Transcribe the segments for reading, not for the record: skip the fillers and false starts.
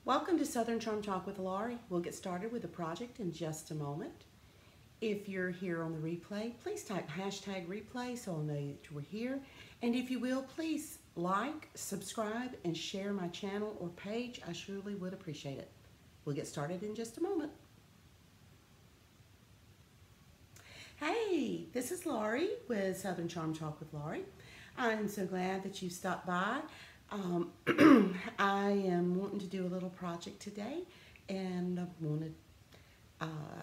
Welcome to Southern Charm Talk with Laurie. We'll get started with the project in just a moment. If you're here on the replay, please type hashtag replay so I'll know that we're here. And if you will, please like, subscribe, and share my channel or page. I surely would appreciate it. We'll get started in just a moment. Hey, this is Laurie with Southern Charm Talk with Laurie. I'm so glad that you stopped by. I am wanting to do a little project today, and I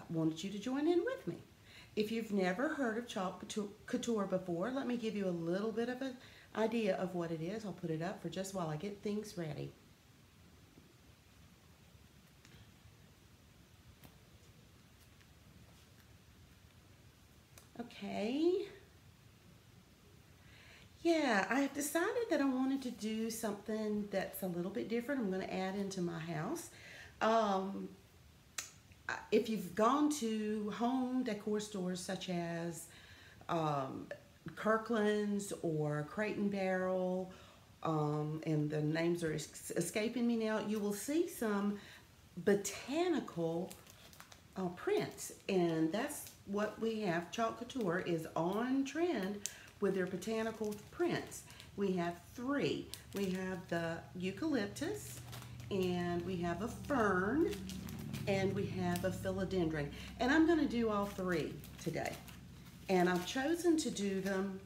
wanted you to join in with me. If you've never heard of chalk couture before, let me give you a little bit of an idea of what it is. I'll put it up for just while I get things ready. Okay. Yeah, I have decided that I wanted to do something that's a little bit different. I'm going to add into my house. If you've gone to home decor stores such as Kirkland's or Crate and Barrel, and the names are escaping me now, you will see some botanical prints, and that's what we have. Chalk couture is on trend with their botanical prints. We have three. We have the eucalyptus, and we have a fern, and we have a philodendron. And I'm gonna do all three today. And I've chosen to do them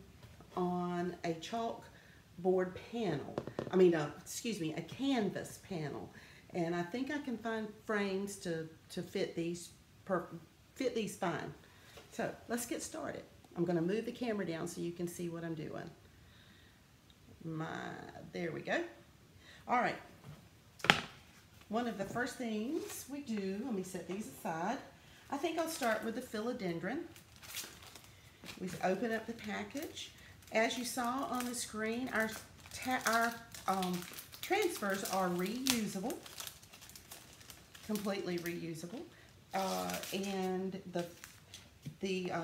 on a chalkboard panel. A canvas panel. And I think I can find frames to fit these fine. So let's get started. I'm going to move the camera down so you can see what I'm doing. There we go. All right. One of the first things we do, let me set these aside. I think I'll start with the philodendron. We open up the package. As you saw on the screen, our transfers are reusable, completely reusable. And the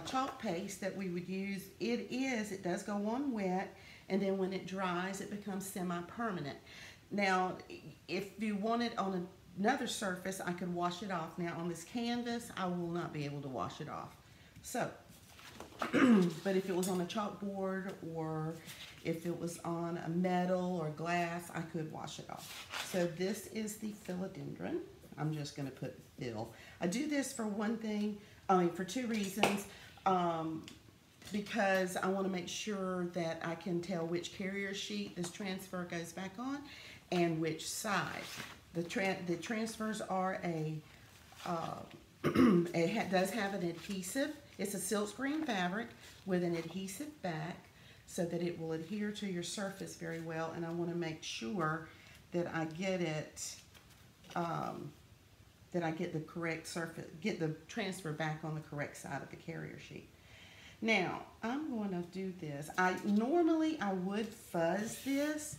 chalk paste that we would use, it does go on wet, and then when it dries it becomes semi-permanent. Now if you want it on another surface, I could wash it off. Now on this canvas I will not be able to wash it off. So but if it was on a chalkboard or if it was on a metal or glass, I could wash it off. So this is the philodendron. I'm just going to put Phil. I do this for for two reasons. Because I want to make sure that I can tell which carrier sheet this transfer goes back on and which side. The transfers are it does have an adhesive. It's a silkscreen fabric with an adhesive back so that it will adhere to your surface very well. And I want to make sure that I get it. That I get the correct surface, get the transfer back on the correct side of the carrier sheet. Now, I'm going to do this. Normally I would fuzz this,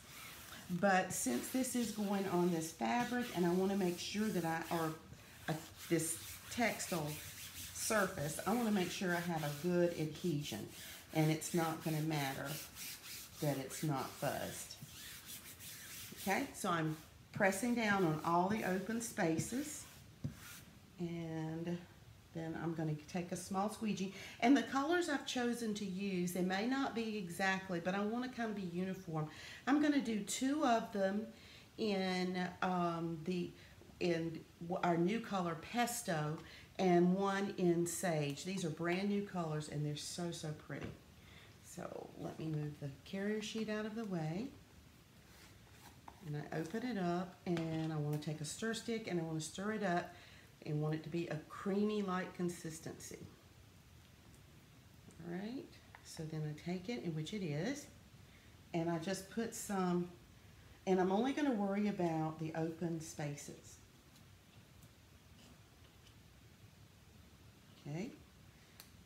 but since this is going on this fabric and I want to make sure that this textile surface, I want to make sure I have a good adhesion, and it's not going to matter that it's not fuzzed. Okay, so I'm pressing down on all the open spaces. And then I'm going to take a small squeegee. And the colors I've chosen to use, they may not be exactly, but I want to kind of be uniform. I'm going to do two of them in our new color Pesto and one in Sage. These are brand new colors and they're so, so pretty. So let me move the carrier sheet out of the way. And I open it up and I want to take a stir stick and I want to stir it up and want it to be a creamy-like consistency. All right, so then I take it, in which it is, and I just put some, and I'm only going to worry about the open spaces. Okay,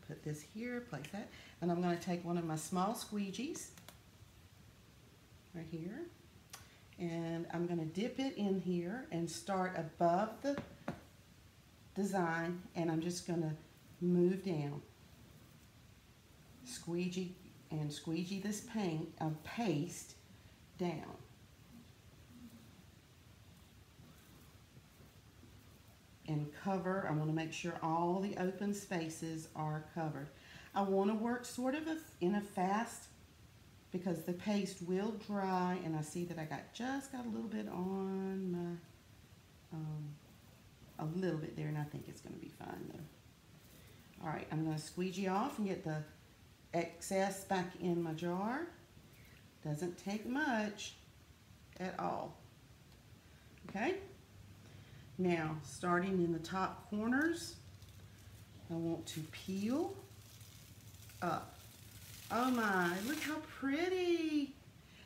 put this here, place that, and I'm going to take one of my small squeegees right here, and I'm going to dip it in here and start above the design, and I'm just going to move down, squeegee this paste down. cover. I want to make sure all the open spaces are covered. I want to work sort of in a fast, because the paste will dry, and I see that I just got a little bit on my, a little bit there, and I think it's going to be fine though. All right, I'm going to squeegee off and get the excess back in my jar. Doesn't take much at all. Okay, now starting in the top corners, I want to peel up. Oh my, look how pretty.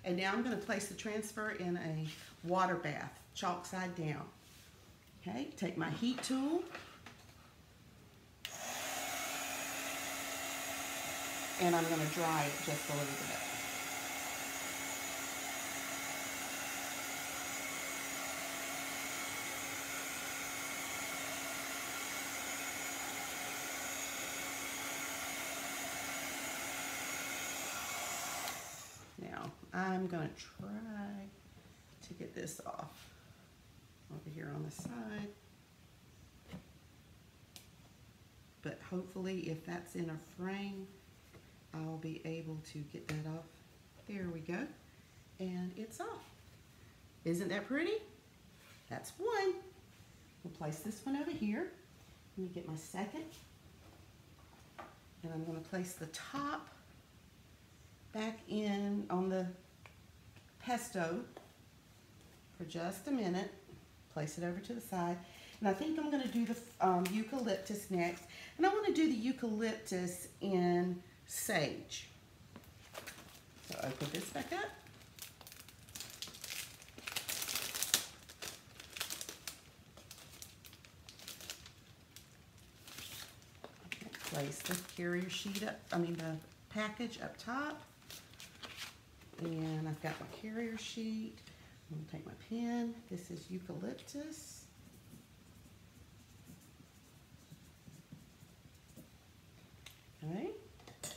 And now I'm going to place the transfer in a water bath, chalk side down. Okay, take my heat tool and I'm going to dry it just a little bit. Now, I'm going to try to get this off over here on the side. But hopefully, if that's in a frame, I'll be able to get that off. There we go. And it's off. Isn't that pretty? That's one. We'll place this one over here. Let me get my second. And I'm going to place the top back in on the pesto for just a minute. Place it over to the side. And I think I'm going to do the eucalyptus next. And I want to do the eucalyptus in sage. So open this back up. Okay, place the carrier sheet up, the package up top. And I've got my carrier sheet. I'm going to take my pen. This is eucalyptus. Okay,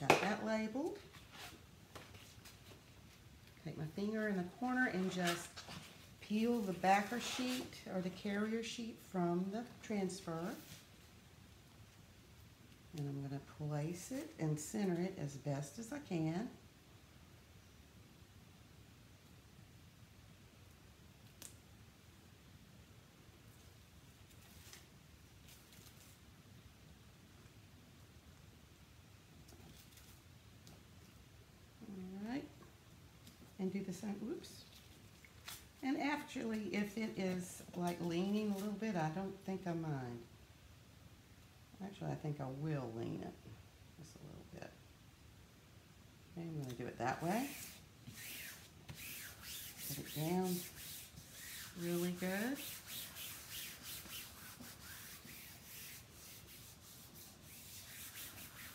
got that labeled. Take my finger in the corner and just peel the backer sheet or the carrier sheet from the transfer. And I'm going to place it and center it as best as I can. And do the same, oops. And actually, if it is like leaning a little bit, I don't think I mind. Actually, I think I will lean it just a little bit. Okay, I'm going to do it that way. Put it down really good.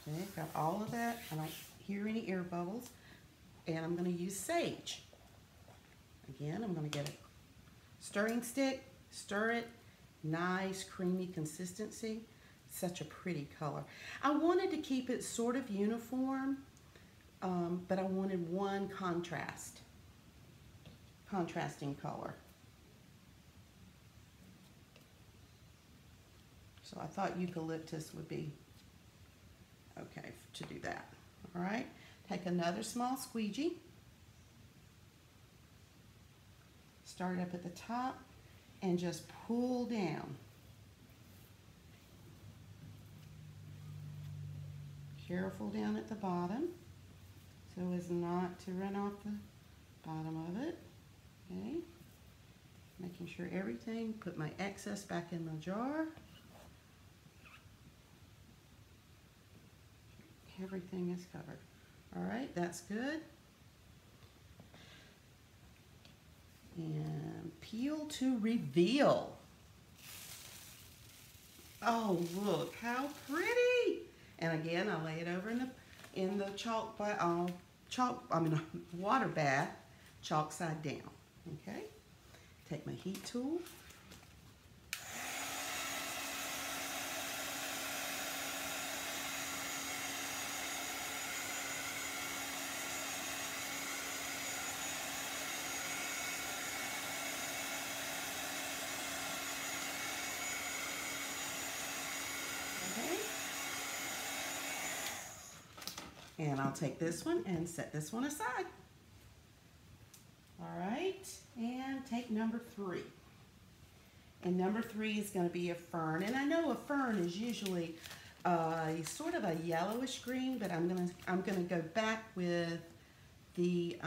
Okay, got all of that. I don't hear any air bubbles. And I'm going to use sage. Again, I'm going to get a stirring stick, stir it, nice creamy consistency. Such a pretty color. I wanted to keep it sort of uniform, but I wanted one contrasting color. So I thought eucalyptus would be okay to do that. All right. Take another small squeegee, start up at the top, and just pull down. Careful down at the bottom, so as not to run off the bottom of it. Okay, making sure everything, put my excess back in the jar. Everything is covered. All right, that's good. And peel to reveal. Oh, look how pretty! And again, I lay it over in the water bath, chalk side down. Okay. Take my heat tool. And I'll take this one and set this one aside. All right, and take number 3. And number 3 is going to be a fern. And I know a fern is usually sort of a yellowish green, but I'm gonna go back with the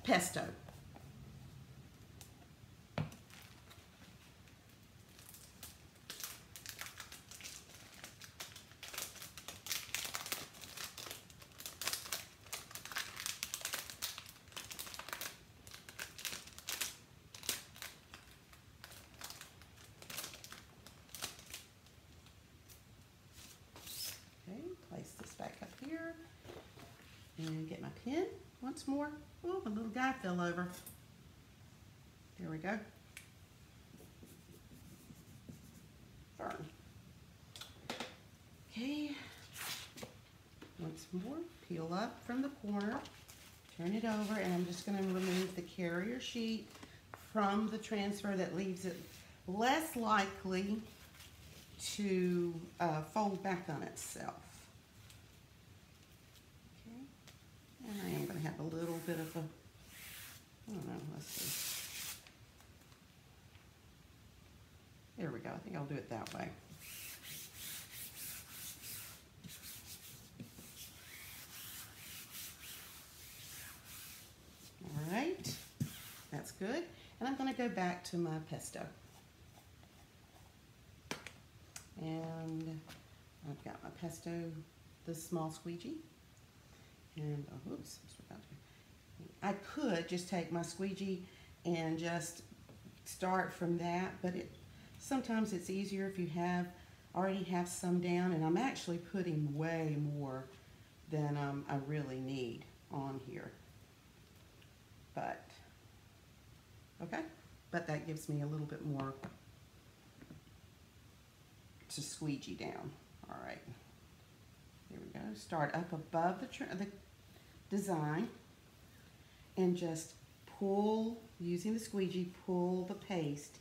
pesto. Place this back up here and get my pen once more. Oh, my little guy fell over. There we go. Fern. Okay. Once more, peel up from the corner, turn it over, and I'm just going to remove the carrier sheet from the transfer. That leaves it less likely to fold back on itself. And I am going to have a little bit of a, I don't know, let's see. There we go. I think I'll do it that way. All right. That's good. And I'm going to go back to my pesto. And I've got my pesto, the small squeegee. And, oh, oops, I could just take my squeegee and just start from that, but sometimes it's easier if you already have some down, and I'm actually putting way more than I really need on here. But, okay, but that gives me a little bit more to squeegee down. All right. Here we go. Start up above the design and just pull, using the squeegee, pull the paste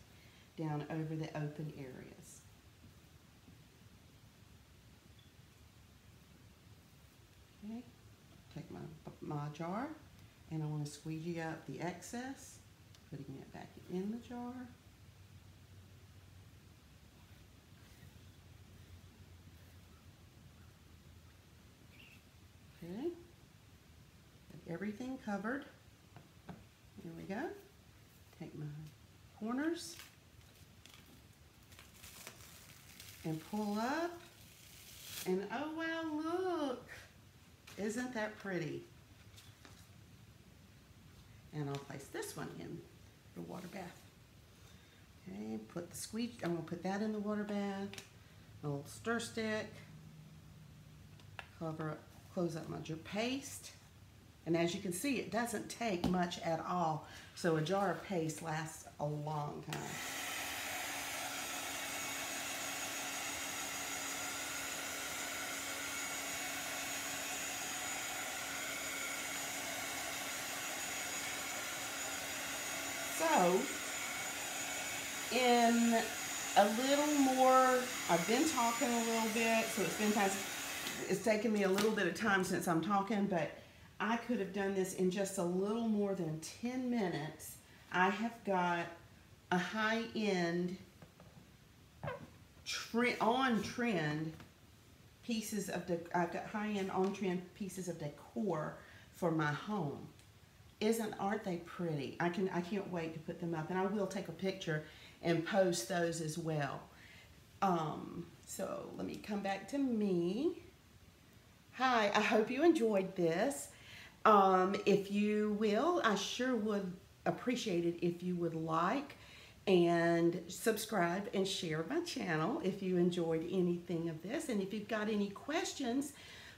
down over the open areas. Okay. Take my jar, and I want to squeegee up the excess, putting it back in the jar. Okay, everything covered. Here we go. Take my corners and pull up, and oh wow, look! Isn't that pretty? And I'll place this one in the water bath. Okay, put the squeegee, I'm gonna put that in the water bath. A little stir stick. Cover up. Close up my paste, and as you can see, it doesn't take much at all, so a jar of paste lasts a long time. So, in a little more, I've been talking a little bit, so it's taken me a little bit of time since I'm talking, but I could have done this in just a little more than 10 minutes. I have got a high-end, on-trend pieces of I've got high-end on-trend pieces of decor for my home. Aren't they pretty? I can't wait to put them up, and I will take a picture and post those as well. So let me come back to me. Hi, I hope you enjoyed this. If you will, I sure would appreciate it if you would like and subscribe and share my channel if you enjoyed anything of this. And if you've got any questions,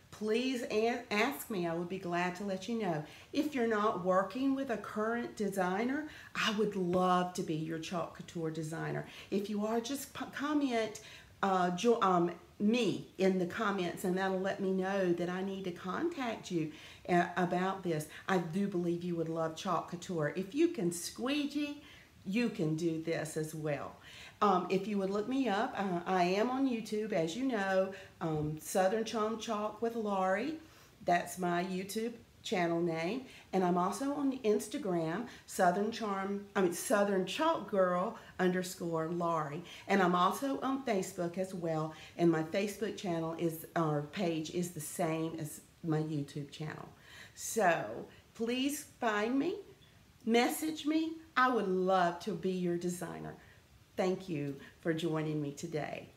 please ask me. I would be glad to let you know. If you're not working with a current designer, I would love to be your Chalk Couture designer. If you are, just comment me in the comments, and that'll let me know that I need to contact you about this. I do believe you would love Chalk Couture. If you can squeegee, you can do this as well. If you would look me up, I am on YouTube, as you know, Southern Charm Chalk with Laurie. That's my YouTube channel name, and I'm also on Instagram, Southern Chalk Girl _ Laurie, and I'm also on Facebook as well. And my Facebook channel page is the same as my YouTube channel. So please find me, message me. I would love to be your designer. Thank you for joining me today.